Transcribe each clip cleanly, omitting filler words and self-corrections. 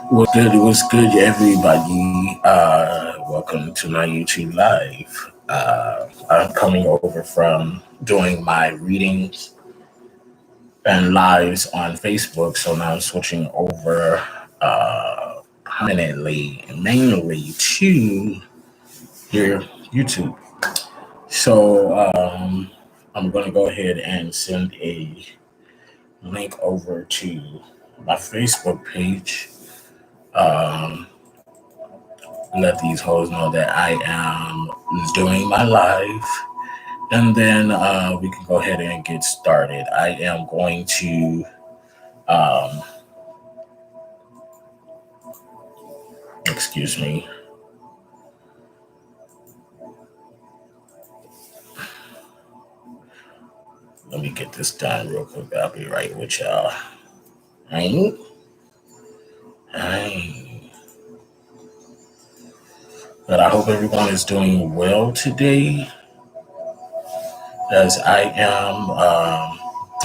What's good? What's good, everybody? Welcome to my YouTube live. I'm coming over from doing my readings and lives on Facebook, so now I'm switching over permanently, mainly to your YouTube. So I'm going to go ahead and send a link over to my Facebook page. Um, Let these hoes know that I am doing my live, and then we can go ahead and get started. I am going to, um, excuse me, let me get this done real quick. I'll be right with y'all. Ain't, ain't. But I hope everyone is doing well today, as I am.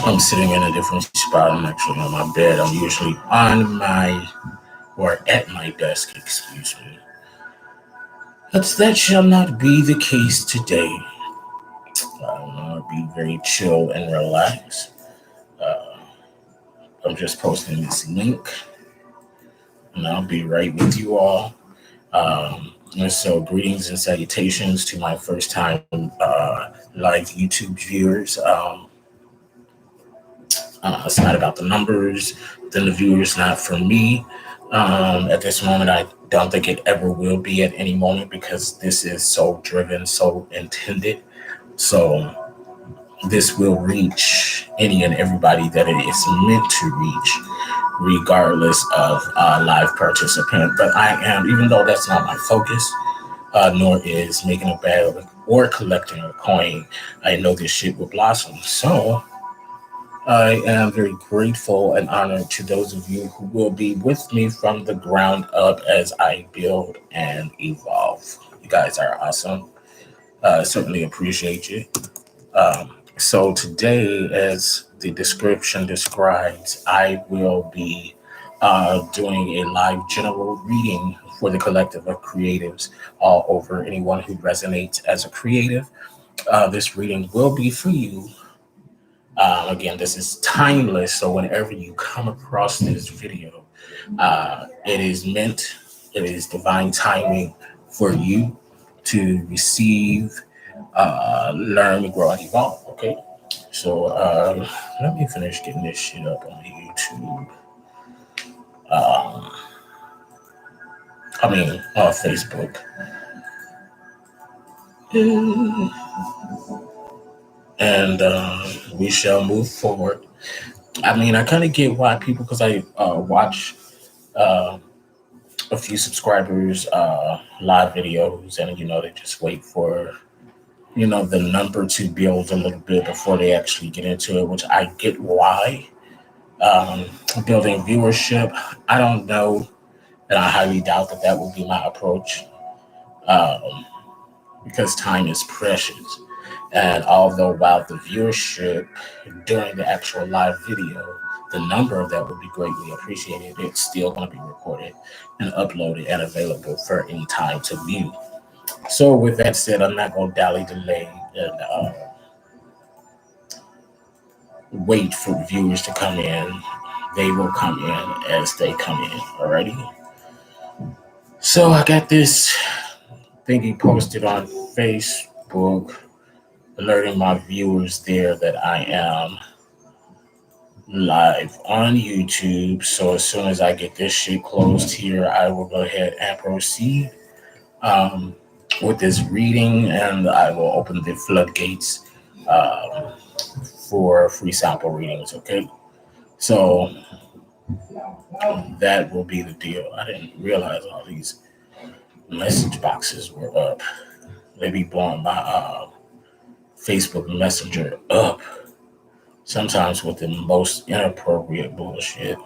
I'm sitting in a different spot. I'm actually on my bed. I'm usually on my or at my desk. Excuse me. But that shall not be the case today. I'll be very chill and relaxed. Uh, I'm just posting this link, and I'll be right with you all. And so, greetings and salutations to my first time live YouTube viewers. It's not about the numbers, then the viewers, not for me. At this moment, I don't think it ever will be at any moment because this is so driven, so intended. So this will reach any and everybody that it is meant to reach, regardless of live participant. But I am, even though that's not my focus, nor is making a bag or collecting a coin, I know this shit will blossom. So I am very grateful and honored to those of you who will be with me from the ground up as I build and evolve. You guys are awesome. Certainly appreciate you. So today, as the description describes, I will be doing a live general reading for the collective of creatives all over. Anyone who resonates as a creative, this reading will be for you. Again, this is timeless, so whenever you come across this video, it is meant, it is divine timing for you to receive, learn, grow, and evolve. Okay, so let me finish getting this shit up on YouTube. Um, Facebook. And we shall move forward. I mean, I kind of get why people, because I watch uh, a few subscribers live videos, and they just wait for the number to build a little bit before they actually get into it, which I get why. Um, Building viewership, I don't know, and I highly doubt that that will be my approach, um, because time is precious. And although while the viewership during the actual live video, the number of that would be greatly appreciated, it's still going to be recorded and uploaded and available for any time to view. So, with that said, I'm not going to dally delay and wait for viewers to come in. They will come in as they come in. Alrighty. So, I got this thingy posted on Facebook, alerting my viewers there that I am live on YouTube. So as soon as I get this shit closed here, I will go ahead and proceed um, with this reading, and I will open the floodgates um, for free sample readings. Okay, so that will be the deal. I didn't realize all these message boxes were up. They be blowing my Facebook Messenger up sometimes with the most inappropriate bullshit.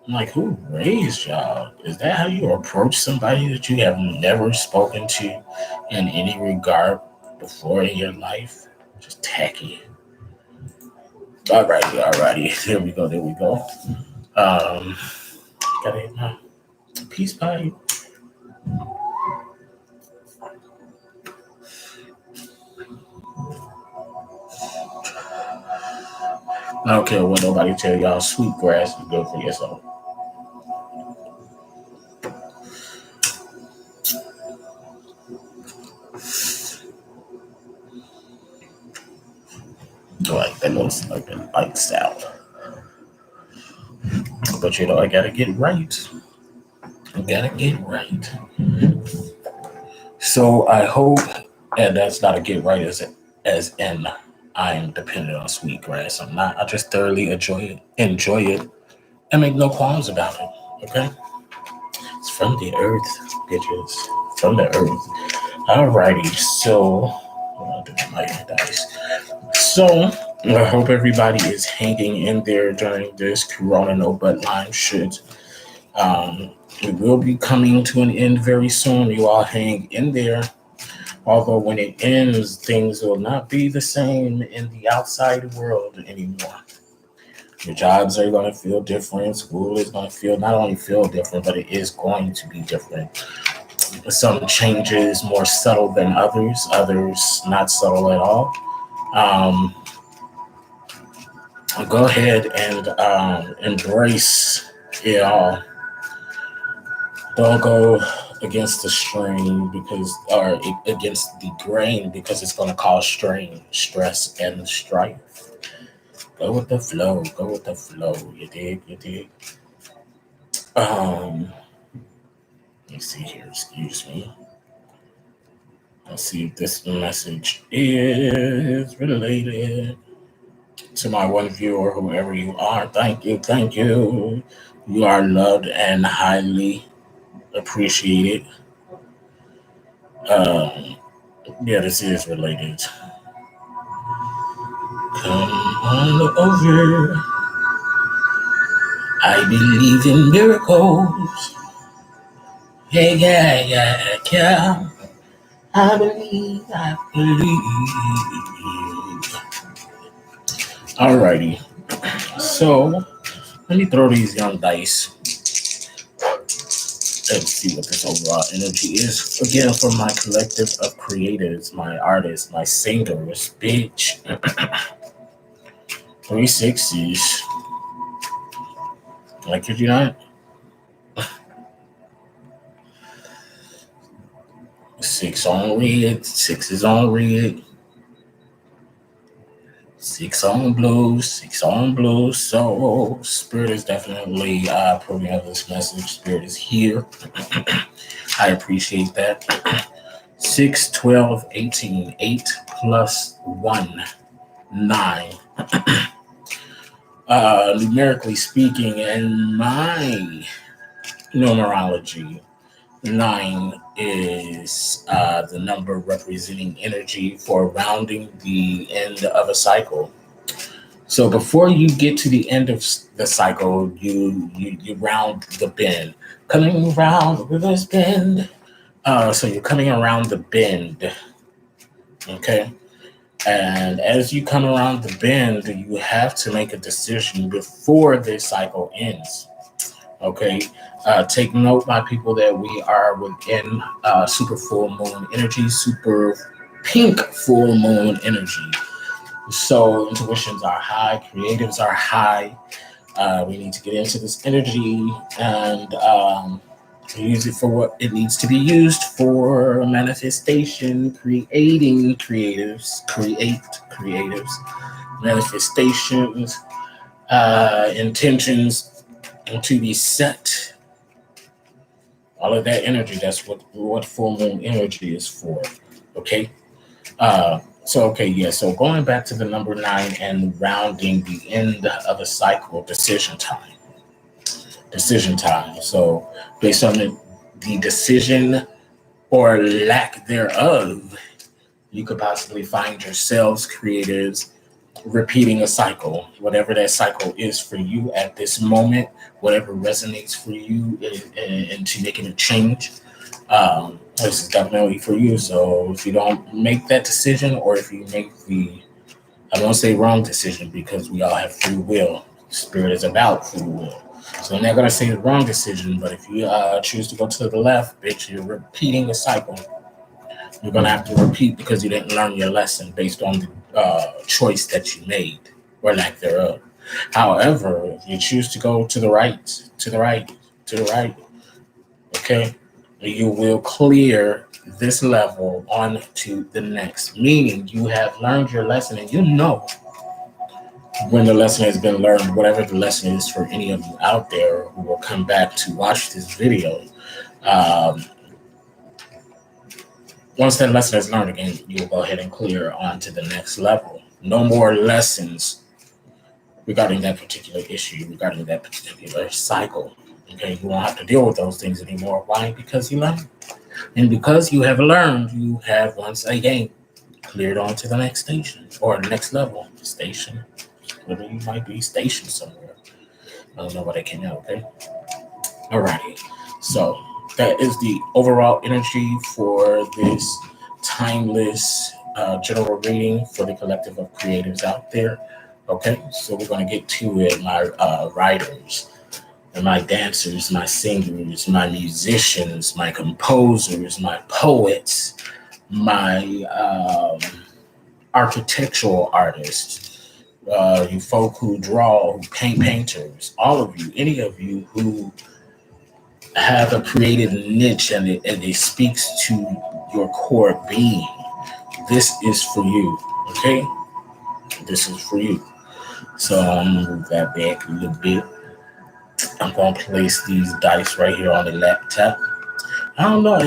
I'm like, who raised y'all? Is that how you approach somebody that you have never spoken to in any regard before in your life? Just tacky. Alrighty. There we go. Um, Gotta hit my peace pipe. I don't care what nobody tell y'all. Sweet grass is good for yourself. Like that looks like a lights out. But I gotta get right. I gotta get right. So I hope, and that's not a get right as in I am dependent on sweet grass. I'm not. I just thoroughly enjoy it, and make no qualms about it. Okay, it's from the earth, bitches. From the earth. Alrighty. So I'll do my dice. So I hope everybody is hanging in there during this Corona No Butt Line shit. It will be coming to an end very soon. You all hang in there. Although when it ends, things will not be the same in the outside world anymore. Your jobs are going to feel different. School is going to not only feel different, but it is going to be different. Some changes more subtle than others not subtle at all. Go ahead and embrace it all. Don't go against the strain or against the grain because it's going to cause strain, stress, and strife. Go with the flow. Go with the flow. You dig? You dig? Let me see here. Excuse me. Let's see if this message is related to my one viewer, whoever you are. Thank you. Thank you. You are loved and highly appreciated. Yeah, this is related. Come on over. I believe in miracles. Yeah, yeah, yeah, yeah. I believe. Alrighty. So, let me throw these young dice. Let's see what this overall energy is. Again, for my collective of creatives, my artists, my singers, bitch. 360s. I kid you not. 6 on red, 6 is on red. 6 on blue, 6 on blue. So, Spirit is definitely approving of this message. Spirit is here. I appreciate that. 6, 12, 18, 8 plus 1, 9. Numerically speaking, in my numerology, 9 is the number representing energy for rounding the end of a cycle. So before you get to the end of the cycle, you round the bend. Coming around with this bend. So you're coming around the bend. Okay. And as you come around the bend, you have to make a decision before this cycle ends. Okay. Take note, my people, that we are within super full moon energy, super pink full moon energy. So intuitions are high, creatives are high. We need to get into this energy and use it for what it needs to be used for: manifestation, creating creatives, manifestations, intentions to be set. All of that energy, that's what full moon energy is for. Okay. So going back to the number 9 and rounding the end of a cycle, decision time. So based on the decision or lack thereof, you could possibly find yourselves, creatives, repeating a cycle, whatever that cycle is for you at this moment, whatever resonates for you into making a change. This is definitely for you. So if you don't make that decision, or if you make I won't say wrong decision, because we all have free will. Spirit is about free will. So I'm not gonna say the wrong decision, but if you choose to go to the left, bitch, you're repeating the cycle. You're gonna have to repeat because you didn't learn your lesson based on the choice that you made or lack thereof. However, if you choose to go to the right, to the right, to the right, okay, you will clear this level on to the next. Meaning you have learned your lesson and you know when the lesson has been learned, whatever the lesson is for any of you out there who will come back to watch this video. Um, Once that lesson is learned again, you'll go ahead and clear on to the next level. No more lessons regarding that particular issue, regarding that particular cycle. Okay, you won't have to deal with those things anymore. Why? Because you learned. And because you have learned, you have once again cleared on to the next station or the next level. Station. Whether you might be stationed somewhere. I don't know what I came out, okay? Alrighty. So that is the overall energy for this timeless general reading for the collective of creatives out there. Okay, so we're going to get to it. My writers, and my dancers, my singers, my musicians, my composers, my poets, my architectural artists, you folk who draw, who paint, painters, all of you, any of you who have a creative niche and it speaks to your core being. This is for you, okay? This is for you. So I'm gonna move that back a little bit. I'm gonna place these dice right here on the laptop. I don't know.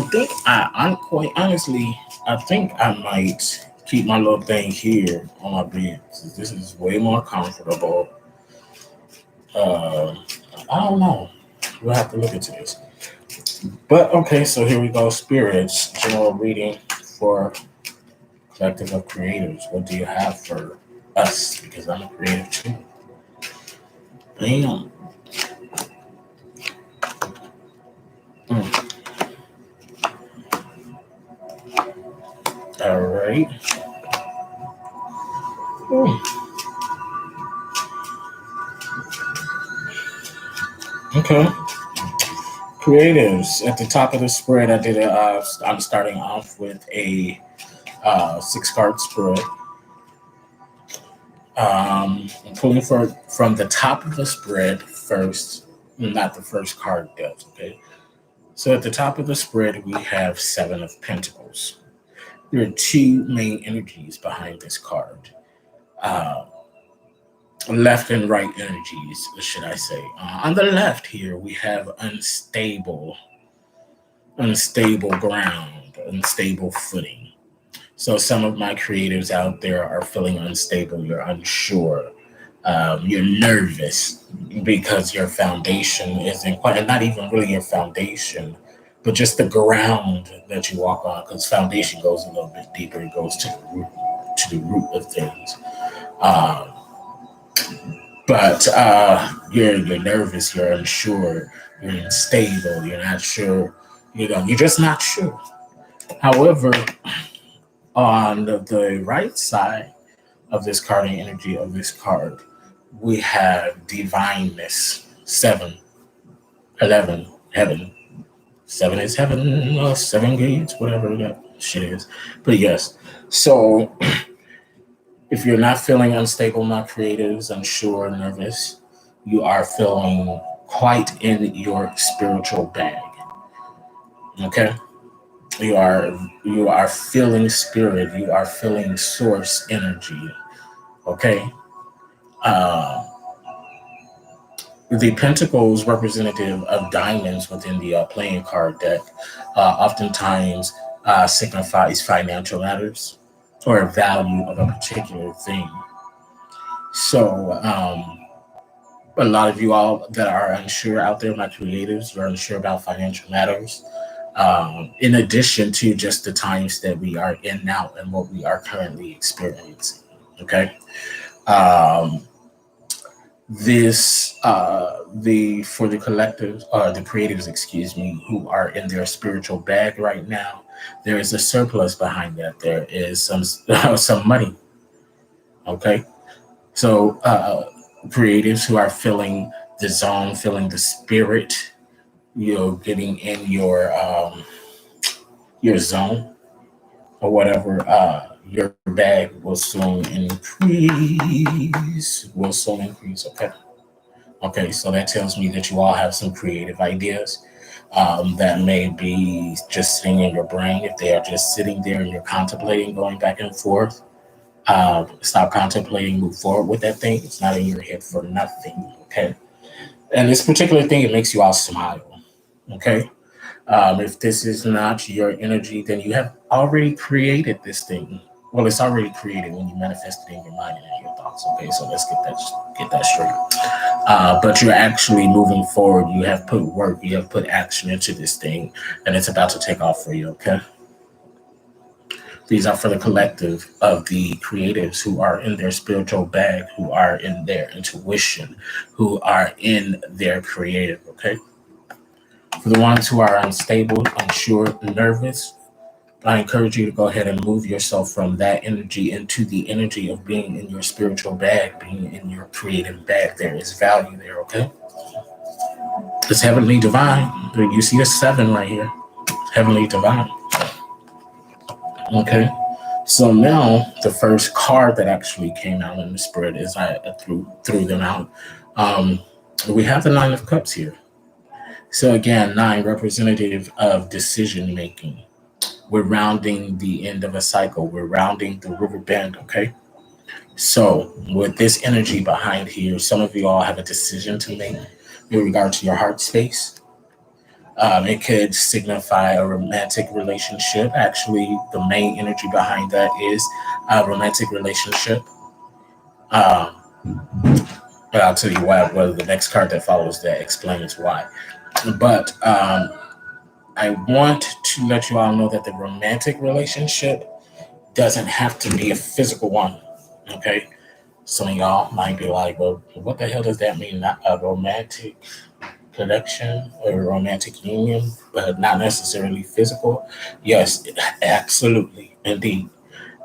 I'm quite honestly. I think I might keep my little thing here on my bed. This is way more comfortable. Uh, I don't know. We'll have to look into this. But okay, so here we go. Spirits, general reading for collective of creators. What do you have for us? Because I'm a creative too. Bam. All right. Okay. Creatives at the top of the spread. I did it. I'm starting off with a 6-card spread. I'm pulling from the top of the spread first, not the first card does. Okay. So at the top of the spread, we have 7 of Pentacles. There are 2 main energies behind this card. Left and right energies, should I say. On the left here, we have unstable ground, unstable footing. So some of my creatives out there are feeling unstable. You're unsure. You're nervous because your foundation isn't quite, not even really your foundation, but just the ground that you walk on. Because foundation goes a little bit deeper. It goes to the root of things. But you're nervous. You're unsure. You're unstable. You're not sure. You're just not sure. However, on the right side of this carding energy of this card, we have divineness, 7, 11, heaven. 7 is heaven, 7 gates, whatever that shit is. But yes, so if you're not feeling unstable, not creatives, unsure, nervous, you are feeling quite in your spiritual bag. Okay? You are feeling spirit, you are feeling source energy. Okay? The Pentacles representative of diamonds within the playing card deck oftentimes signifies financial matters or a value of a particular thing. So a lot of you all that are unsure out there, my creatives, you're unsure about financial matters. In addition to just the times that we are in now and what we are currently experiencing. Okay. For the collectives, the creatives, excuse me, who are in their spiritual bag right now, there is a surplus behind that. There is some money. Okay. So creatives who are feeling the zone, feeling the spirit, getting in your zone or whatever, your bag will soon increase. Will soon increase. Okay. Okay. So that tells me that you all have some creative ideas that may be just sitting in your brain. If they are just sitting there and you're contemplating going back and forth, stop contemplating, move forward with that thing. It's not in your head for nothing. Okay. And this particular thing, it makes you all smile. Okay. If this is not your energy, then you have already created this thing. Well, it's already created when you manifest it in your mind and in your thoughts. Okay, so let's get that straight. But you're actually moving forward. You have put work. You have put action into this thing, and it's about to take off for you. Okay. These are for the collective of the creatives who are in their spiritual bag, who are in their intuition, who are in their creative. Okay. For the ones who are unstable, unsure, nervous, I encourage you to go ahead and move yourself from that energy into the energy of being in your spiritual bag, being in your creative bag. There is value there, okay? It's heavenly divine. You see a seven right here. Heavenly divine. Okay. So now the first card that actually came out in the spread is I threw them out. We have the Nine of Cups here. So again, nine representative of decision making. We're rounding the end of a cycle. We're rounding the river bend, okay? So with this energy behind here, some of you all have a decision to make in regard to your heart space. It could signify a romantic relationship. Actually, the main energy behind that is a romantic relationship. Um, but I'll tell you why. Well, the next card that follows that explains why. But I want to let you all know that the romantic relationship doesn't have to be a physical one. Okay. Some of y'all might be like, well, what the hell does that mean? Not a romantic connection or a romantic union, but not necessarily physical. Yes, absolutely, indeed.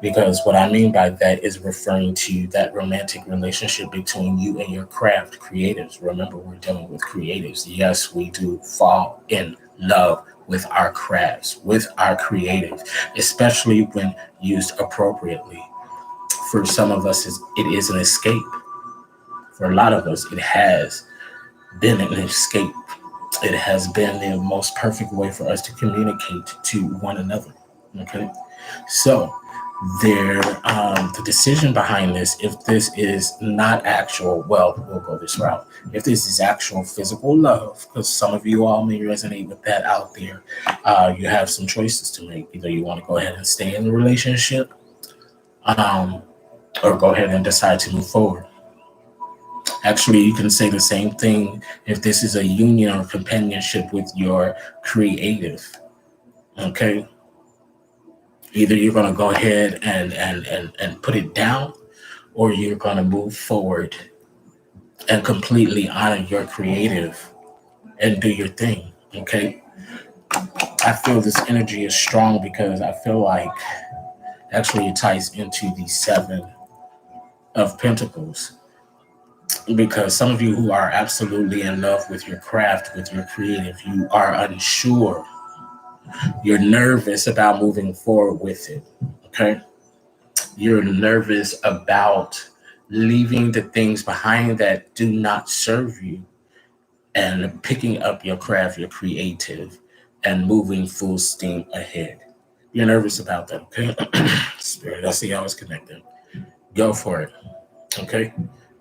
Because what I mean by that is referring to that romantic relationship between you and your craft creatives. Remember, we're dealing with creatives. Yes, we do fall in love with our crafts, with our creatives, especially when used appropriately. For some of us, it is an escape. For a lot of us, it has been an escape. It has been the most perfect way for us to communicate to one another. Okay. So, the decision behind this, if this is not actual, well, we'll go this route. If this is actual physical love, because some of you all may resonate with that out there, you have some choices to make. Either you want to go ahead and stay in the relationship, um, or go ahead and decide to move forward. Actually, you can say the same thing if this is a union or companionship with your creative. Okay. Either you're going to go ahead and put it down, or you're going to move forward and completely honor your creative and do your thing. Okay. I feel this energy is strong because I feel like actually it ties into the Seven of Pentacles. Because some of you who are absolutely in love with your craft, with your creative, you are unsure. You're nervous about moving forward with it. Okay. You're nervous about leaving the things behind that do not serve you and picking up your craft, your creative, and moving full steam ahead. You're nervous about that, okay? Spirit, I see how it's connected. Go for it, okay?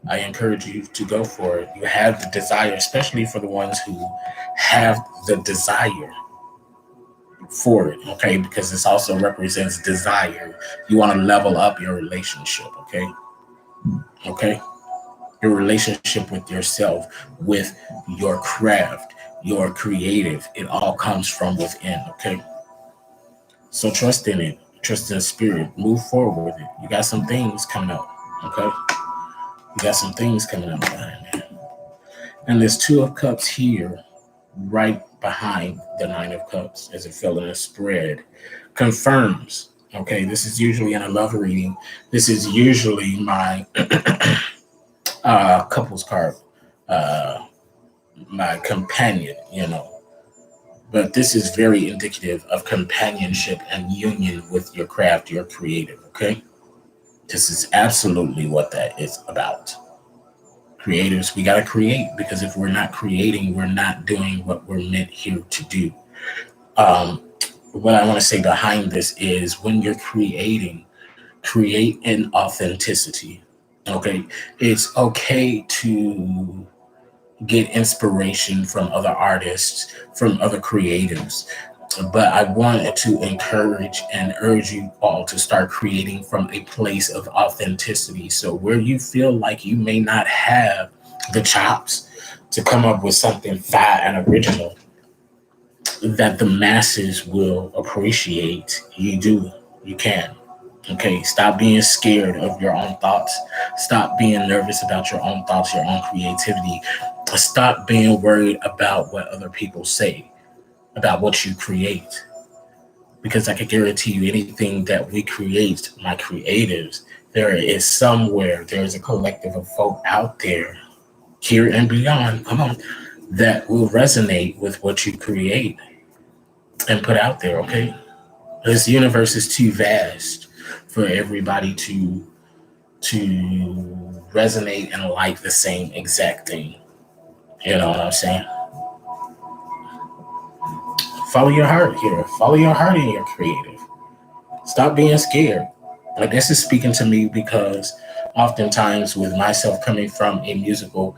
I encourage you to go for it. You have the desire, especially for the ones who have the desire for it, okay? Because this also represents desire. You want to level up your relationship, okay? Okay? Your relationship with yourself, with your craft, your creative. It all comes from within, okay? So trust in it, trust in spirit, move forward with it. You got some things coming up, okay? You got some things coming up behind it. And there's Two of Cups here, right behind the Nine of Cups, as it fell in a spread, confirms. Okay, this is usually in a love reading. This is usually my couples card. Uh, my companion, But this is very indicative of companionship and union with your craft, your creative, okay? This is absolutely what that is about. Creatives, we got to create because if we're not creating, we're not doing what we're meant here to do. Um, what I want to say behind this is when you're creating, create in authenticity. Okay. It's okay to get inspiration from other artists, from other creatives. But I wanted to encourage and urge you all to start creating from a place of authenticity. So, where you feel like you may not have the chops to come up with something fat and original that the masses will appreciate, you do. You can. Okay, stop being scared of your own thoughts. Stop being nervous about your own thoughts, your own creativity. Stop being worried about what other people say about what you create. Because I can guarantee you anything that we create, my creatives, there is somewhere, there is a collective of folk out there, here and beyond, come on, that will resonate with what you create and put out there, okay? This universe is too vast for everybody to resonate and like the same exact thing. You know what I'm saying? Follow your heart here. Follow your heart in your creative. Stop being scared. Like this is speaking to me because oftentimes with myself coming from a musical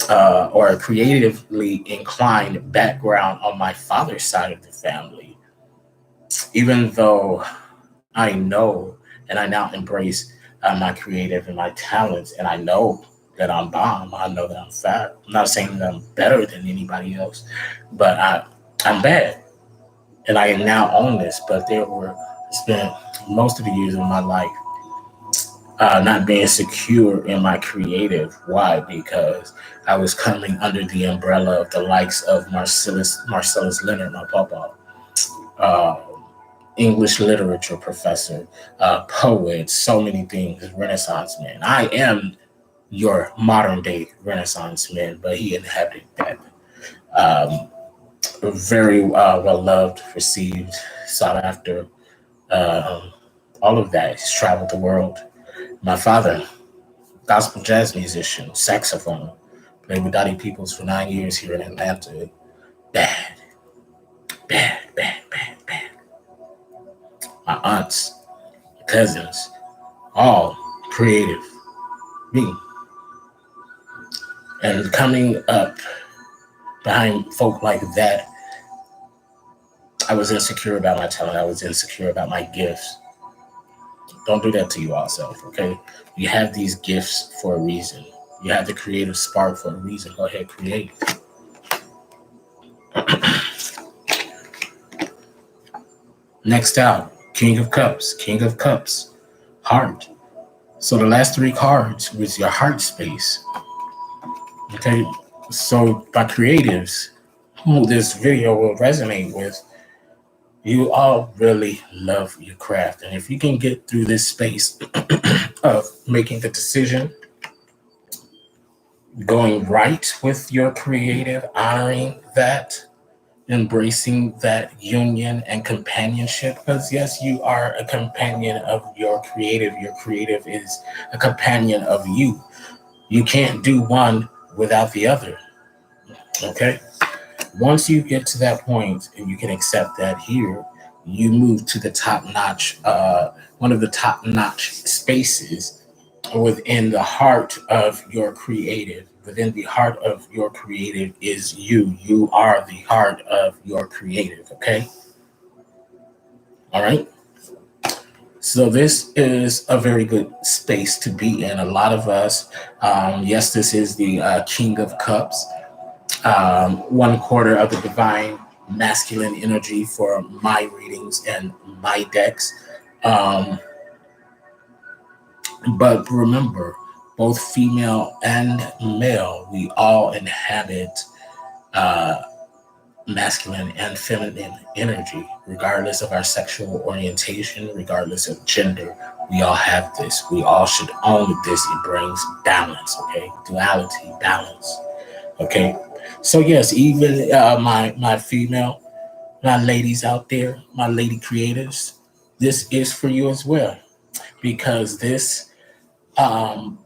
or a creatively inclined background on my father's side of the family, even though I know and I now embrace my creative and my talents, and I know that I'm bomb. I know that I'm fat. I'm not saying that I'm better than anybody else, but I'm bad, and I now own this. But there were spent most of the years of my life not being secure in my creative. Why? Because I was coming under the umbrella of the likes of Marcellus Leonard, my papa. Uh, English literature professor, poet, so many things, Renaissance man. I am your modern day Renaissance man, but he inhabited that. Um, very well loved, received, sought after, um, all of that. He's traveled the world. My father, gospel jazz musician, saxophone, played with Dottie Peoples for 9 years here in Atlanta. Bad, bad, bad, bad, bad. My aunts, cousins, all creative. Me. And coming up behind folk like that, I was insecure about my talent. I was insecure about my gifts. Don't do that to you yourself, okay? You have these gifts for a reason. You have the creative spark for a reason. Go ahead, create. Next out, King of Cups. King of Cups, heart. So the last three cards was your heart space. Okay, so by creatives who this video will resonate with, you all really love your craft. And if you can get through this space of making the decision, going right with your creative, honoring that, embracing that union and companionship, because yes, you are a companion of your creative is a companion of you. You can't do one without the other. Okay, once you get to that point and you can accept that here, you move to the top notch, one of the top notch spaces within the heart of your creative. Within the heart of your creative is you. You are the heart of your creative. Okay. All right. So this is a very good space to be in. A lot of us, yes, this is the King of Cups, 1/4 of the divine masculine energy for my readings and my decks. Um, but remember, both female and male, we all inhabit uh, masculine and feminine energy, regardless of our sexual orientation, regardless of gender. We all have this. We all should own this. It brings balance, okay? Duality, balance, okay? So yes, even my female, my ladies out there, my lady creators, this is for you as well because this um,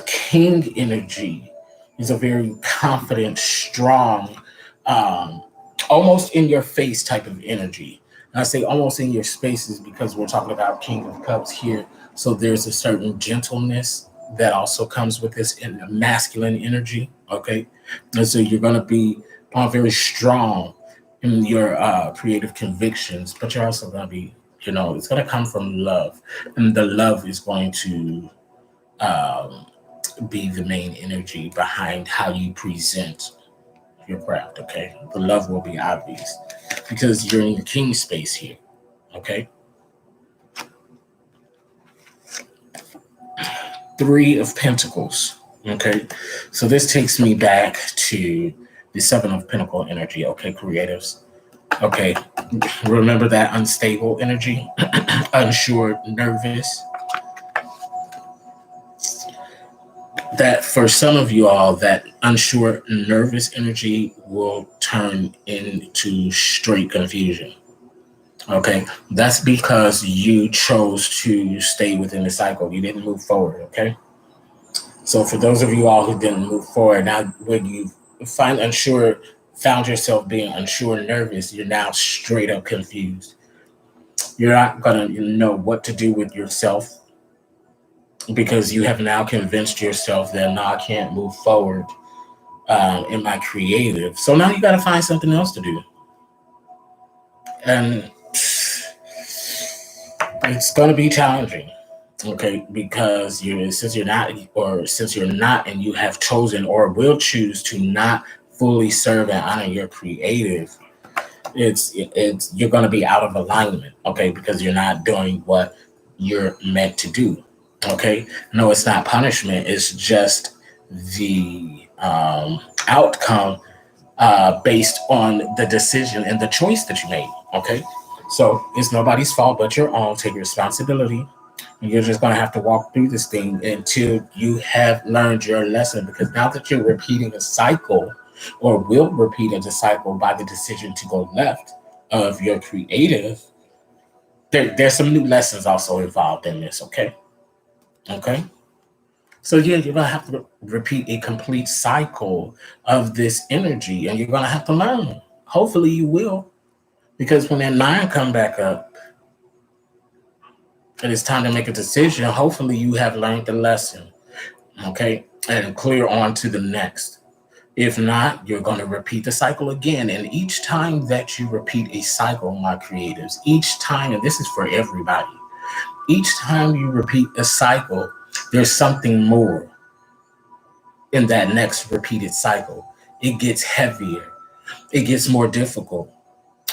king energy is a very confident, strong, um, almost in your face type of energy. And I say almost in your spaces because we're talking about King of Cups here. So there's a certain gentleness that also comes with this in masculine energy. Okay. And so you're going to be very strong in your creative convictions, but you're also going to be, it's going to come from love. And the love is going to um, be the main energy behind how you present your craft. Okay, the love will be obvious because you're in the king space here. Okay, Three of Pentacles. Okay, so this takes me back to the Seven of Pentacle energy. Okay, creatives. Okay, remember that unstable energy, unsure, nervous. That for some of you all, that unsure, nervous energy will turn into straight confusion. Okay, that's because you chose to stay within the cycle. You didn't move forward. Okay, so for those of you all who didn't move forward, now when you found yourself being unsure, nervous, you're now straight up confused. You're not gonna know what to do with yourself because you have now convinced yourself that no, I can't move forward in my creative. So now you got to find something else to do, and it's going to be challenging. Okay, because since you're not, and you have chosen or will choose to not fully serve and honor your creative, it's you're going to be out of alignment. Okay, because you're not doing what you're meant to do. Okay, no, it's not punishment. It's just the outcome based on the decision and the choice that you made. Okay, so it's nobody's fault but your own. Take responsibility. And you're just going to have to walk through this thing until you have learned your lesson. Because now that you're repeating a cycle, or will repeat a cycle by the decision to go left of your creative, there's some new lessons also involved in this. Okay, okay. So yeah, you're gonna have to repeat a complete cycle of this energy, and you're gonna have to learn. Hopefully, you will, because when that nine come back up, and it's time to make a decision. Hopefully, you have learned the lesson, okay, and clear on to the next. If not, you're going to repeat the cycle again. And each time that you repeat a cycle, my creatives, each time, and this is for everybody, each time you repeat a cycle, there's something more in that next repeated cycle. It gets heavier, it gets more difficult.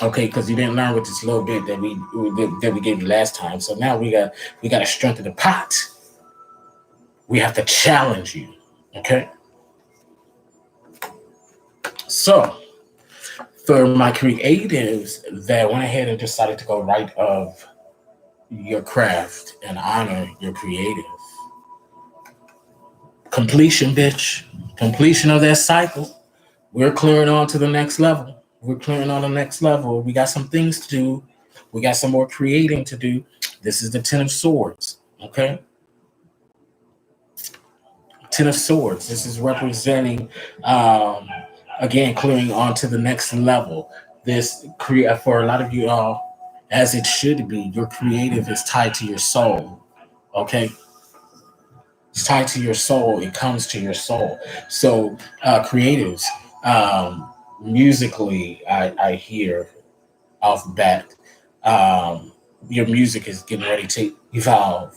Okay, because you didn't learn with this little bit that we gave you last time. So now we got to strengthen the pot. We have to challenge you. Okay. So for my creatives that went ahead and decided to go right of your craft and honor your creative, completion, bitch. Completion of that cycle. We're clearing on to the next level. We're clearing on the next level. We got some things to do. We got some more creating to do. This is the Ten of Swords. Okay. Ten of Swords. This is representing, again, clearing on to the next level. This create for a lot of you all, as it should be. Your creative is tied to your soul. Okay. It's tied to your soul. It comes to your soul. So, creatives, musically, I hear off bat, your music is getting ready to evolve.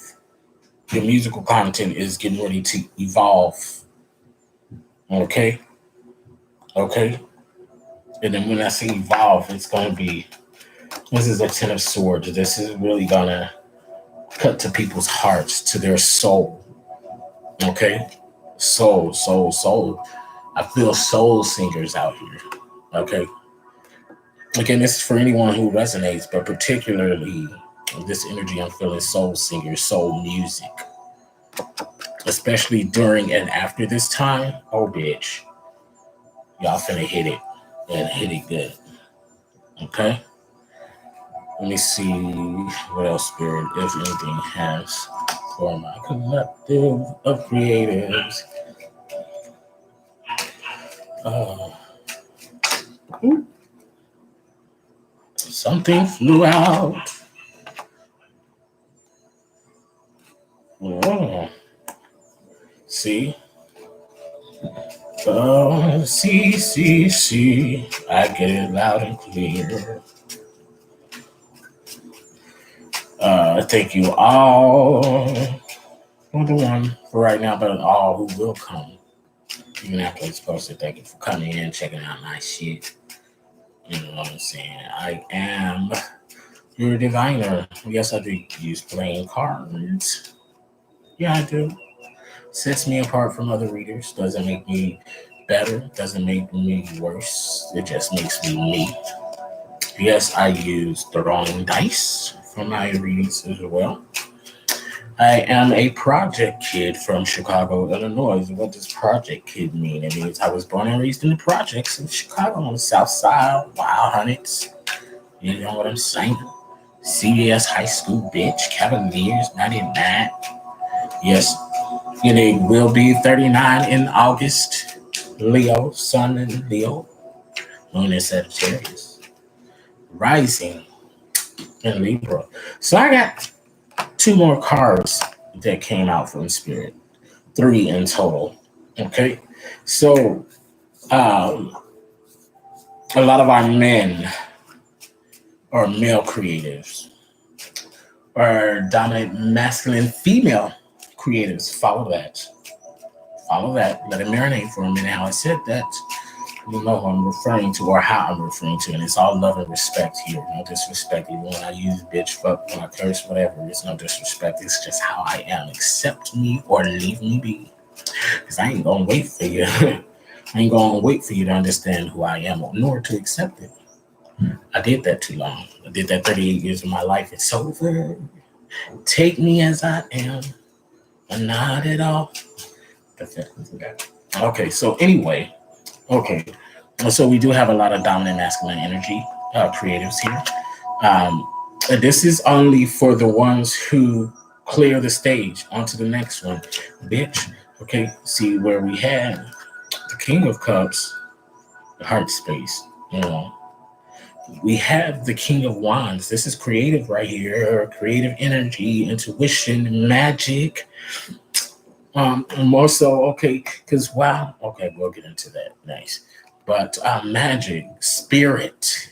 Your musical content is getting ready to evolve. Okay. Okay. And then when I say evolve, it's going to be, this is a Ten of Swords. This is really going to cut to people's hearts, to their soul. Okay. Soul, soul, soul. I feel soul singers out here. Okay. Again, this is for anyone who resonates, but particularly this energy I'm feeling soul singers, soul music. Especially during and after this time. Oh, bitch. Y'all finna hit it and hit it good. Okay? Let me see what else Spirit, if anything, has for my collective of creatives. Something flew out. Oh, see? Oh, see. I get it loud and clear. Thank you all. Not the one for right now, but all who will come. Even after it's posted, thank you for coming in, checking out my shit. You know what I'm saying? I am your diviner. Yes, I do use playing cards. Yeah, I do. Sets me apart from other readers. Doesn't make me better. Doesn't make me worse. It just makes me me. Yes, I use the wrong dice for my readings as well. I am a project kid from Chicago, Illinois. What does project kid mean? It means I was born and raised in the projects of Chicago on the south side, Wild Hunnets. You know what I'm saying? CBS High School, bitch. Cavaliers, 99. Yes, it will be 39 in August. Leo, Sun in Leo. Moon in Sagittarius. Rising in Libra. So I got 2 more cards that came out from Spirit. 3 in total. Okay. So a lot of our men are male creatives or dominant masculine female creatives. Follow that. Let it marinate for a minute how I said that. You know who I'm referring to or how I'm referring to, and it's all love and respect here. No disrespect. Even when I use bitch, fuck, when I curse, whatever, it's no disrespect. It's just how I am. Accept me or leave me be. Because I ain't gonna wait for you. I ain't gonna wait for you to understand who I am, nor to accept it. I did that too long. I did that 38 years of my life. It's over. Take me as I am, but not at all. Okay, so anyway, okay. So we do have a lot of dominant masculine energy creatives here. This is only for the ones who clear the stage. Onto the next one, bitch. Okay, see where we had the King of Cups, the heart space. You know, we have the King of Wands. This is creative right here. Creative energy, intuition, magic. More so, okay, because wow, okay, we'll get into that. Nice. But magic, spirit,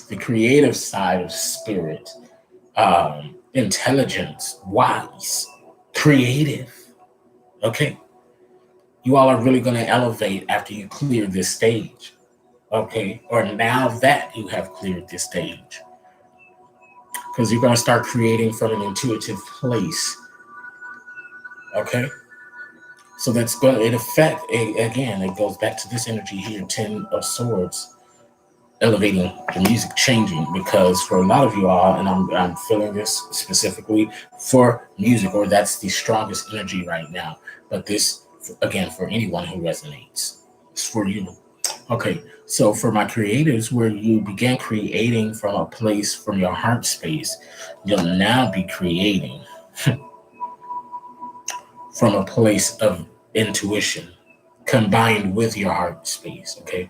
the creative side of spirit, intelligence, wise, creative. Okay. You all are really going to elevate after you clear this stage. Okay. Or now that you have cleared this stage. Because you're going to start creating from an intuitive place. Okay. So that's going to, in effect, again, it goes back to this energy here, 10 of Swords, elevating the music, changing, because for a lot of you all, and I'm feeling this specifically for music, or that's the strongest energy right now. But this, again, for anyone who resonates, it's for you. Okay, so for my creatives, where you began creating from a place from your heart space, you'll now be creating from a place of intuition combined with your heart space, okay?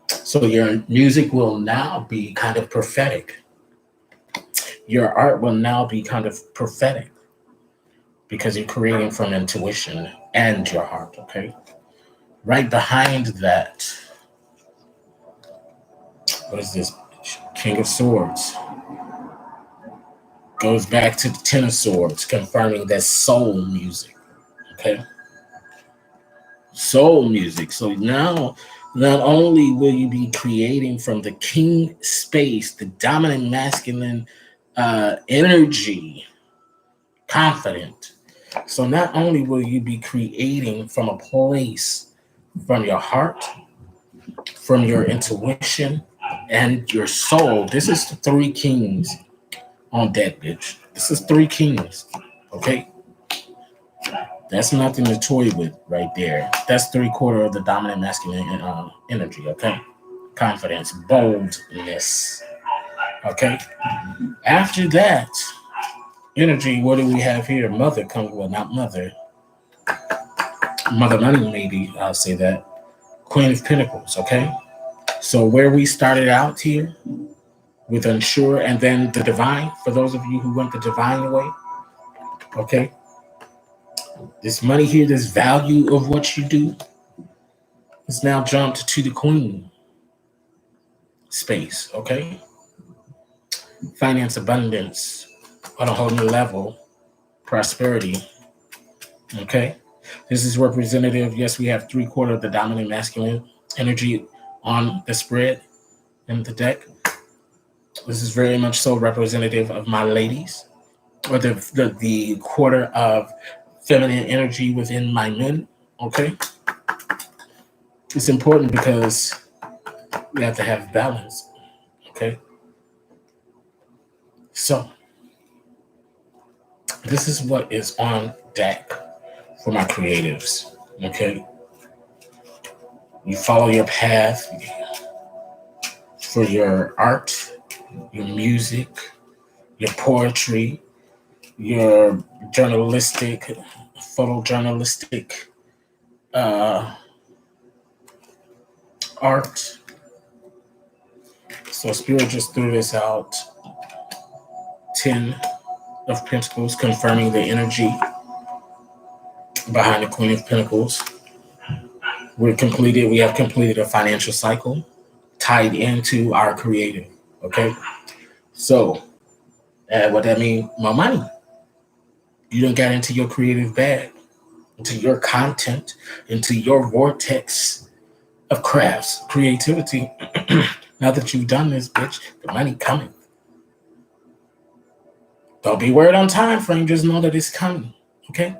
So your music will now be kind of prophetic. Your art will now be kind of prophetic because you're creating from intuition and your heart, okay? Right behind that, what is this? King of Swords. Goes back to the Ten of Swords, confirming that soul music, okay? Soul music. So now, not only will you be creating from the king space, the dominant masculine energy, confident. So not only will you be creating from a place from your heart, from your intuition, and your soul. This is the 3 kings on that bitch. This is 3 kings. Okay. That's nothing to toy with right there. That's 3/4 of the dominant masculine energy, okay? Confidence, boldness, okay? After that energy, what do we have here? Mother comes, well, not mother. Mother money, maybe, I'll say that. Queen of Pentacles, okay? So where we started out here with unsure and then the divine, for those of you who went the divine way, okay? This money here, this value of what you do is now jumped to the queen space, okay? Finance abundance on a whole new level, prosperity, okay? This is representative. Yes, we have 3/4 of the dominant masculine energy on the spread in the deck. This is very much so representative of my ladies, or the quarter of feminine energy within my men, okay? It's important because we have to have balance, okay? So, this is what is on deck for my creatives, okay? You follow your path for your art, your music, your poetry, your journalistic, photojournalistic art. So Spirit just threw this out. 10 of Pentacles, confirming the energy behind the Queen of Pentacles. We have completed a financial cycle tied into our creative. Okay. So what that means, more money. You don't get into your creative bag, into your content, into your vortex of crafts, creativity. Now that you've done this, bitch, the money coming. Don't be worried on time frame. Just know that it's coming. Okay.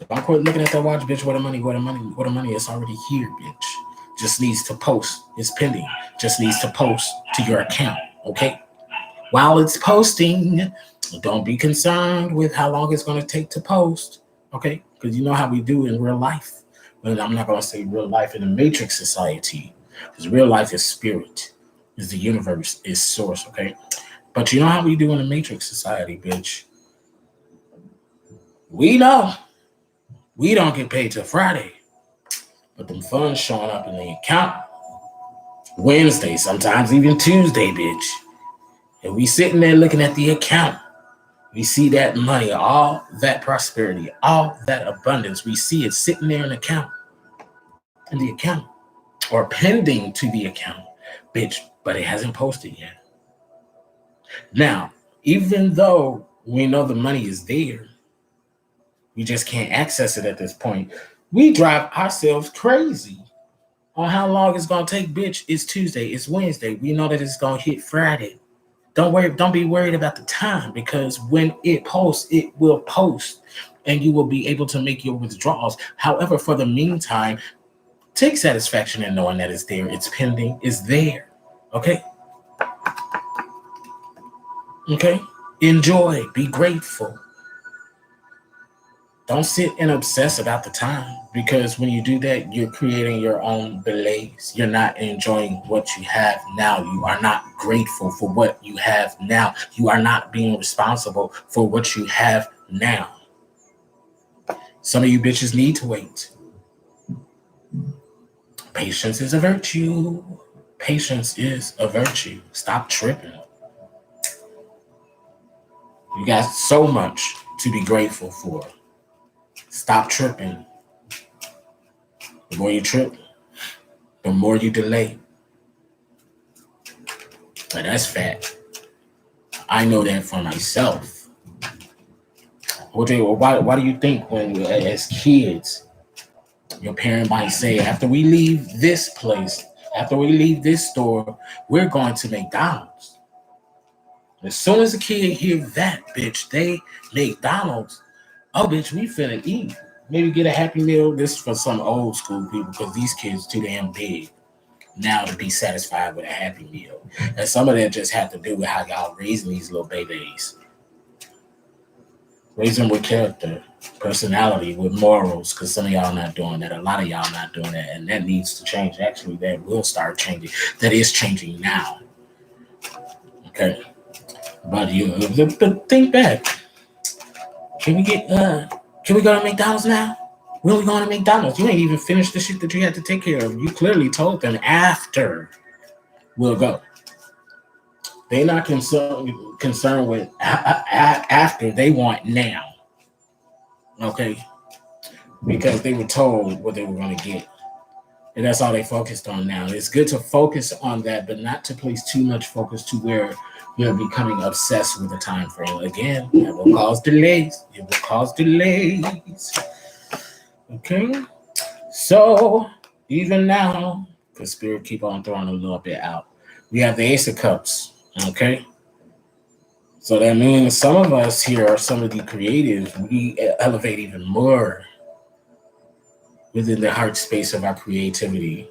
Don't quit looking at that watch, bitch. Where the money? Where the money? Where the money? It's already here, bitch. Just needs to post. It's pending. Just needs to post to your account. Okay. While it's posting, don't be concerned with how long it's going to take to post. Okay. Because you know how we do in real life. But I'm not going to say real life in the matrix society. Because real life is spirit, is the universe, is source. Okay. But you know how we do in the matrix society, bitch. We know we don't get paid till Friday, but them funds showing up in the account Wednesday, sometimes even Tuesday, bitch. And we sitting there looking at the account. We see that money, all that prosperity, all that abundance. We see it sitting there in the account, or pending to the account, bitch. But it hasn't posted yet. Now, even though we know the money is there, we just can't access it at this point. We drive ourselves crazy on how long it's gonna take, bitch. It's Tuesday, it's Wednesday. We know that it's gonna hit Friday. Don't be worried about the time, because when it posts, it will post and you will be able to make your withdrawals. However, for the meantime, take satisfaction in knowing that it's there, it's pending, it's there. Okay? Okay? Enjoy, be grateful. Don't sit and obsess about the time, because when you do that, you're creating your own delays. You're not enjoying what you have now. You are not grateful for what you have now. You are not being responsible for what you have now. Some of you bitches need to wait. Patience is a virtue. Patience is a virtue. Stop tripping. You got so much to be grateful for. Stop tripping. The more you trip, the more you delay. But that's fact. I know that for myself. Why do you think when, as kids, your parent might say, after we leave this place, after we leave this store, we're going to McDonald's? As soon as a kid hears that, bitch, they McDonald's. Oh, bitch, we finna eat. Maybe get a Happy Meal. This is for some old school people, because these kids too damn big now to be satisfied with a Happy Meal. And some of that just have to do with how y'all raising these little babies. Raise them with character, personality, with morals, because some of y'all not doing that. A lot of y'all not doing that, and that needs to change. Actually, that will start changing. That is changing now. Okay, but but think back. Can we get? Can we go to McDonald's now? When we going to McDonald's? You ain't even finished the shit that you had to take care of. You clearly told them after we'll go. They're not concerned with after. They want now. Okay, because they were told what they were going to get. And that's all they focused on now. It's good to focus on that, but not to place too much focus to where you're becoming obsessed with the time frame. Again, it will cause delays. It will cause delays. Okay? So, even now, because Spirit keep on throwing a little bit out, we have the Ace of Cups. Okay? So that means some of us here are some of the creatives. We elevate even more within the heart space of our creativity.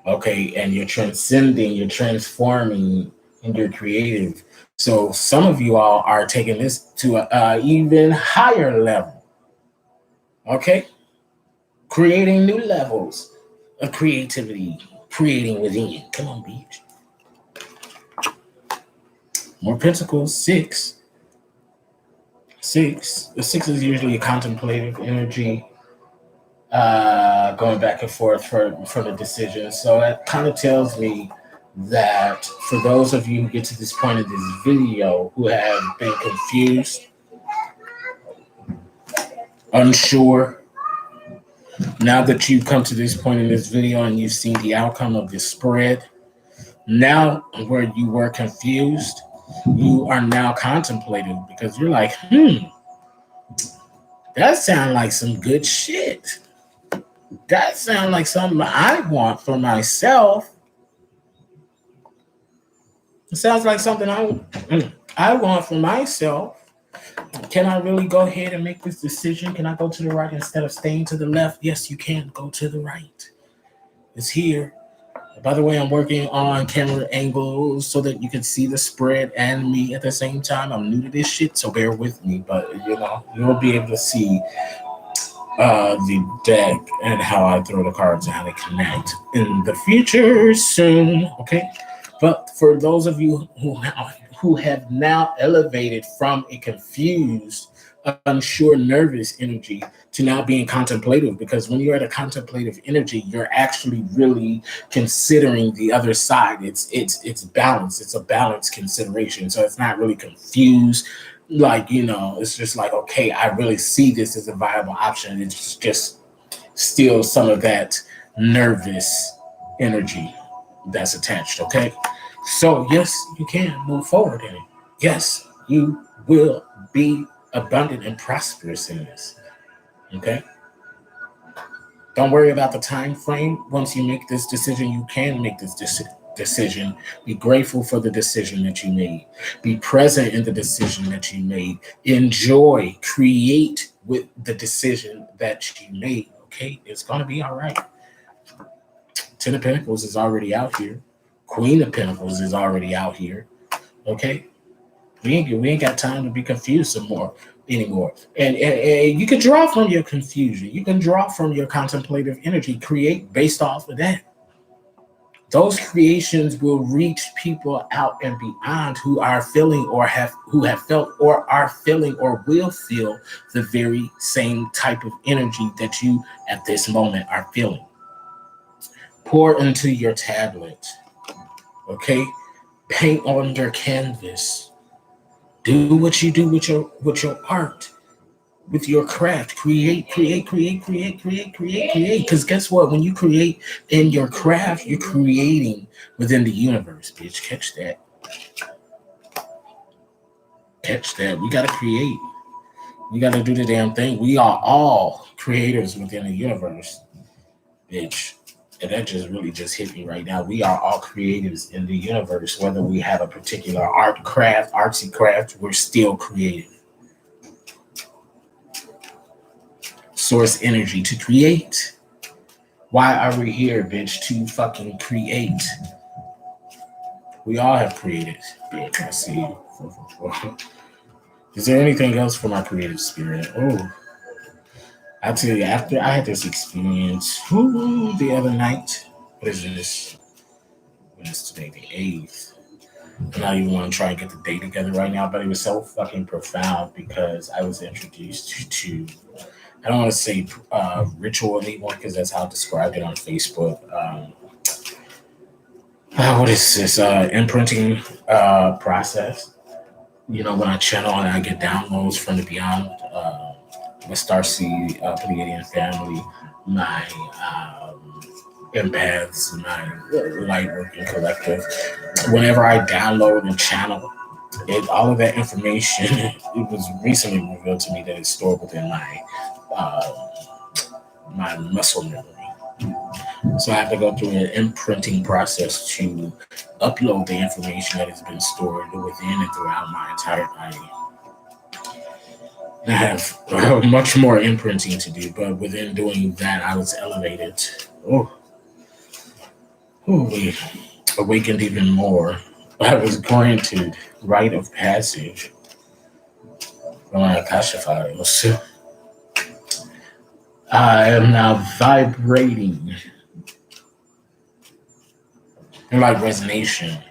Okay, and you're transcending, you're transforming, and you're creative. So some of you all are taking this to an even higher level. Okay, creating new levels of creativity, creating within. Come on, beach. More Pentacles, 6. 6. The 6 is usually a contemplative energy. Going back and forth for the decision. So that kind of tells me that for those of you who get to this point of this video who have been confused, unsure, now that you've come to this point in this video and you've seen the outcome of this spread, now where you were confused, you are now contemplative because you're like, that sounds like some good shit. That sounds like something I want for myself. It sounds like something I want for myself. Can I really go ahead and make this decision? Can I go to the right instead of staying to the left? Yes, you can go to the right. It's here. By the way, I'm working on camera angles so that you can see the spread and me at the same time. I'm new to this shit, so bear with me. But, you'll be able to see the deck and how I throw the cards and how they connect in the future soon. Okay, but for those of you who have now elevated from a confused, unsure, nervous energy to now being contemplative, because when you're at a contemplative energy, you're actually really considering the other side. It's balance. It's a balanced consideration. So it's not really confused. It's just like, okay, I really see this as a viable option. It's just still some of that nervous energy that's attached, okay? So, yes, you can move forward in it. Yes, you will be abundant and prosperous in this, okay? Don't worry about the time frame. Once you make this decision, you can make this decision. Be grateful for the decision that you made. Be present in the decision that you made. Enjoy, create with the decision that you made. Okay, it's gonna be all right. 10 of Pentacles is already out here. Queen of Pentacles is already out here. Okay, we ain't got time to be confused anymore. And you can draw from your confusion. You can draw from your contemplative energy. Create based off of that. Those creations will reach people out and beyond who are feeling who have felt or are feeling or will feel the very same type of energy that you at this moment are feeling. Pour into your tablet. Okay? Paint on your canvas. Do what you do with your art. With your craft, create. Because guess what? When you create in your craft, you're creating within the universe, bitch. Catch that. We gotta create. We gotta do the damn thing. We are all creators within the universe, bitch. And that just hit me right now. We are all creatives in the universe. Whether we have a particular artsy craft, we're still creative. Source energy to create. Why are we here, bitch? To fucking create. We all have created. Bitch, I see you. Is there anything else for my creative spirit? Oh, I'll tell you, after I had this experience the other night, what is this? What is today, the 8th? I'm not even want to try and get the day together right now, but it was so fucking profound because I was introduced to, I don't want to say ritual anymore because that's how I described it on Facebook. What is this? Imprinting process. You know, when I channel and I get downloads from the beyond, my Starseed Pleiadian family, my empaths, my light working collective. Whenever I download and channel it, all of that information, it was recently revealed to me that it's stored within uh, my muscle memory. So I have to go through an imprinting process to upload the information that has been stored within and throughout my entire body. I have much more imprinting to do, but within doing that, I was elevated. Oh, we awakened even more. I was granted rite of passage from my Akasha files. I am now vibrating in like resonation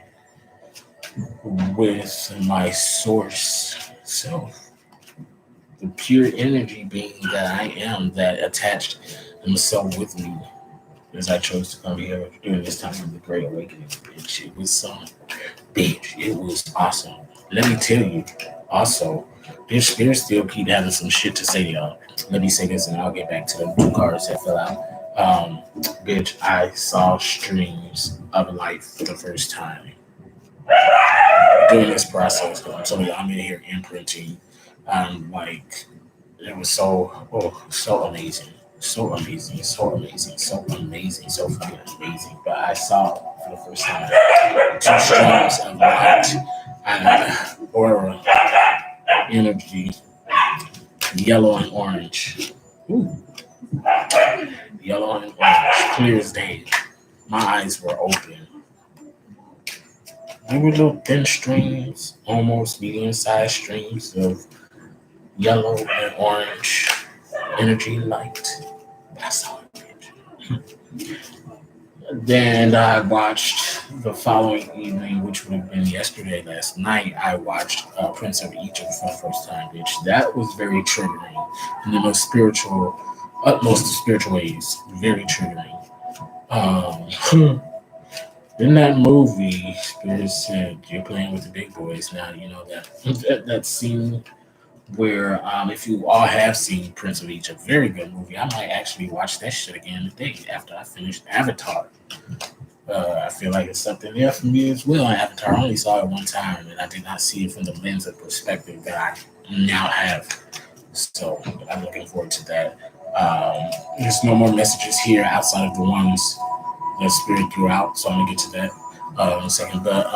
with my source self, the pure energy being that I am that attached himself with me as I chose to come here during this time of the Great Awakening. Bitch, it was some bitch. It was awesome. Let me tell you, also, bitch, Spirit still keep having some shit to say to y'all. Let me say this and I'll get back to the new cards that fell out. Bitch, I saw streams of life for the first time during this process. I'm telling you, I'm in here imprinting. Like, it was so amazing. So amazing, so amazing, so amazing, so fucking amazing. But I saw for the first time two streams of light and aura, energy, yellow and orange. Ooh, yellow and orange, clear as day. My eyes were open. They were little thin streams, almost medium-sized streams of yellow and orange energy light. I saw it, bitch. Then I watched the following evening, which would have been yesterday, last night. I watched Prince of Egypt for the first time, bitch. That was very triggering in the most spiritual, utmost of spiritual ways. Very triggering. In that movie, Spirit said, "You're playing with the big boys now." You know that scene where if you all have seen Prince of Egypt, very good movie. I might actually watch that shit again today after I finished Avatar. I feel like it's something there for me as well. Avatar, I only saw it one time, and I did not see it from the lens of perspective that I now have. So I'm looking forward to that. There's no more messages here outside of the ones that Spirit threw out, so I'm gonna get to that in a second. But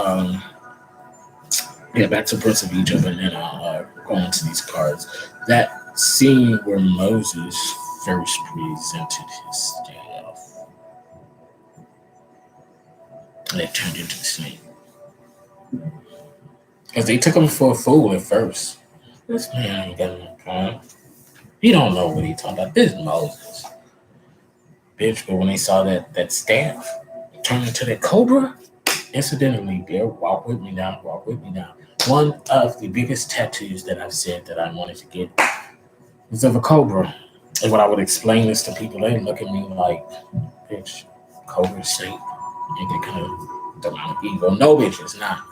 yeah, back to Prince of Egypt, and then I'll go into these cards. That scene where Moses first presented his staff, and it turned into the snake. Because they took him for a fool at first. This man ain't got no time. He don't know what he talking about. This is Moses. Bitch, but when they saw that staff turn into that cobra, incidentally, there, walk with me now, walk with me now. One of the biggest tattoos that I've said that I wanted to get is of a cobra. And when I would explain this to people, they look at me like, bitch, cobra shape, and get kind of demonic ego. No, bitch, it's not.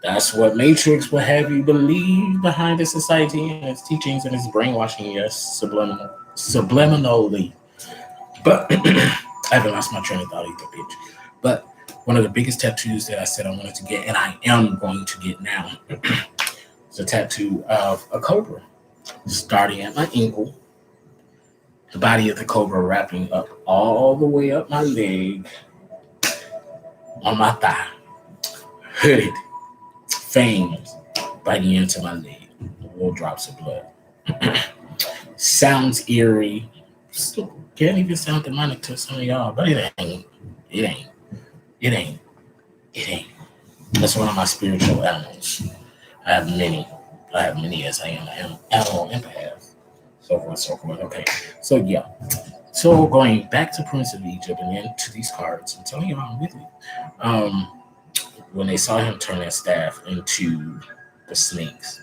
That's what Matrix will have you believe behind its society and its teachings and its brainwashing, yes, subliminally. But I haven't lost my train of thought either, bitch. But one of the biggest tattoos that I said I wanted to get, and I am going to get now, is a tattoo of a cobra, starting at my ankle, the body of the cobra wrapping up all the way up my leg, on my thigh, hooded, fangs biting into my leg, little drops of blood. Sounds eerie. Can't even sound demonic to some of y'all, but it ain't. It ain't. It ain't. It ain't. That's one of my spiritual animals. I have many. I have many as I am animal empath. So forth, so forth. Okay. So yeah. So going back to Prince of Egypt and then to these cards, I'm telling you I'm with you. Um, when they saw him turn that staff into the snakes,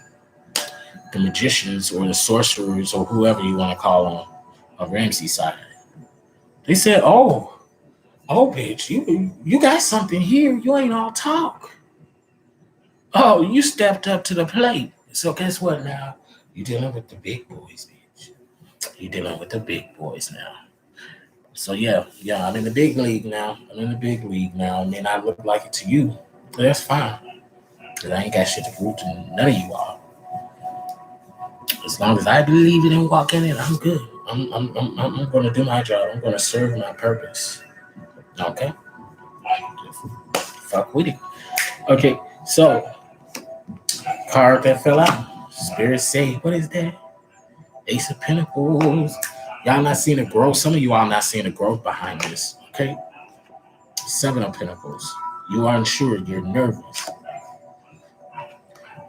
the magicians or the sorcerers or whoever you want to call them on Ramsey's side, they said, oh, bitch, you got something here. You ain't all talk. Oh, you stepped up to the plate. So guess what now? You dealing with the big boys, bitch. You dealing with the big boys now. So yeah, I'm in the big league now. I'm in the big league now. It may not look like it to you, but that's fine. Cause I ain't got shit to prove to none of you all. As long as I believe it and walk in it, I'm good. I'm gonna do my job. I'm gonna serve my purpose. Okay? Fuck with it. Okay, so card that fell out. Spirit say, what is that? Ace of Pentacles. Y'all not seeing the growth. Some of you all not seeing the growth behind this. Okay? Seven of Pentacles. You are unsure. You're nervous.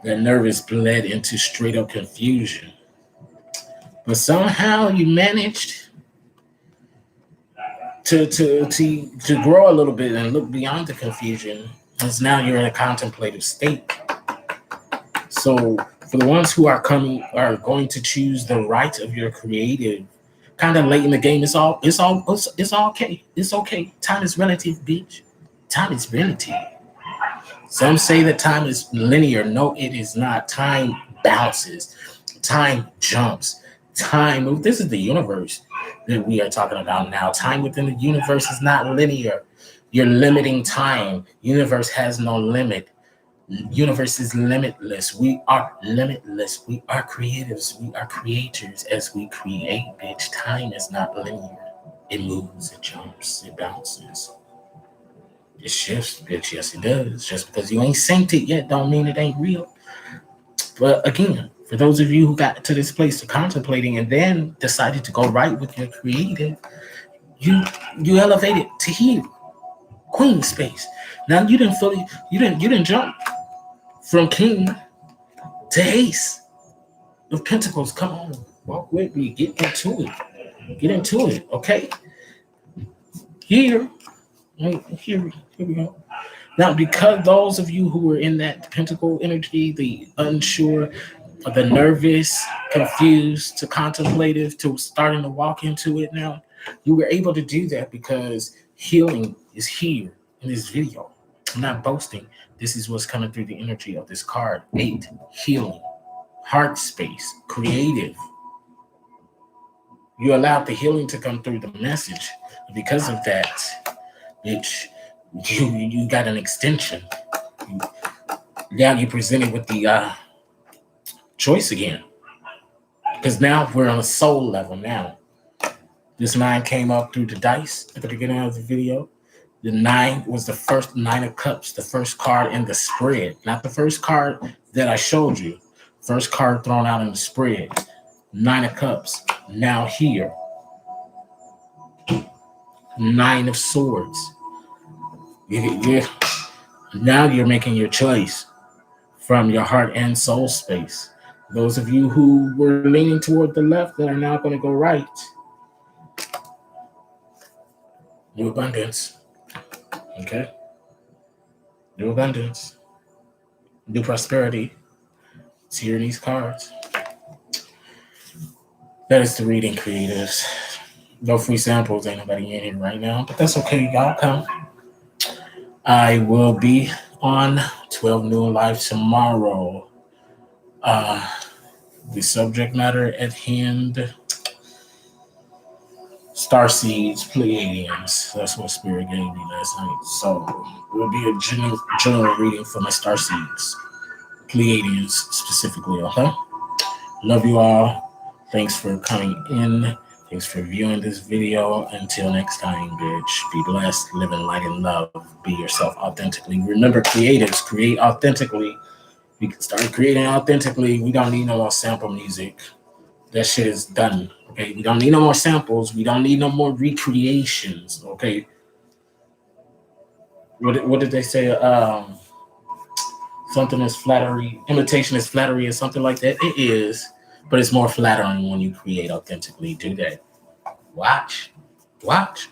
That nervous bled into straight up confusion. But somehow you managed to grow a little bit and look beyond the confusion. As now you're in a contemplative state. So for the ones who are going to choose the right of your creative, kind of late in the game, it's okay. It's okay. Time is relative, bitch. Time is relative. Some say that time is linear. No, it is not. Time bounces. Time jumps. Time. This is the universe that we are talking about now. Time within the universe is not linear. You're limiting time. Universe has no limit. Universe is limitless. We are limitless. We are creatives. We are creators as we create, bitch. Time is not linear. It moves, it jumps, it bounces. It shifts, bitch. Yes, it does. Just because you ain't synced it yet don't mean it ain't real. But again, for those of you who got to this place of contemplating and then decided to go right with your creative, you elevated to here, queen space. Now you didn't jump from king to ace of pentacles. Come on, walk with me. Get into it. Get into it. Okay. Here we go. Now, because those of you who were in that pentacle energy, the unsure, the nervous, confused, to contemplative, to starting to walk into it now, you were able to do that because healing is here in this video. I'm not boasting. This is what's coming through the energy of this card. 8, healing, heart space, creative. You allowed the healing to come through the message. Because of that, bitch, you got an extension. Now you presented with the choice again. Because now we're on a soul level now. This 9 came up through the dice at the beginning of the video. The 9 was the first 9 of cups, the first card in the spread. Not the first card that I showed you. First card thrown out in the spread. 9 of cups. Now here. 9 of swords. Now you're making your choice from your heart and soul space. Those of you who were leaning toward the left that are now going to go right. New abundance. Okay? New abundance. New prosperity. It's here in these cards. That is the reading, creatives. No free samples. Ain't nobody in here right now. But that's okay. Y'all come. I will be on 12 Noon Live tomorrow. The subject matter at hand, Starseeds, Pleiadians. That's what Spirit gave me last night. So it will be a general reading for my Starseeds, Pleiadians specifically, okay? Love you all. Thanks for coming in. Thanks for viewing this video. Until next time, bitch. Be blessed, live in light and love. Be yourself authentically. Remember, creatives, create authentically. We can start creating authentically. We don't need no more sample music. That shit is done. Okay, we don't need no more samples. We don't need no more recreations. Okay. What did they say? something is flattery, imitation is flattery, or something like that. It is, but it's more flattering when you create authentically. Do that. Watch, watch.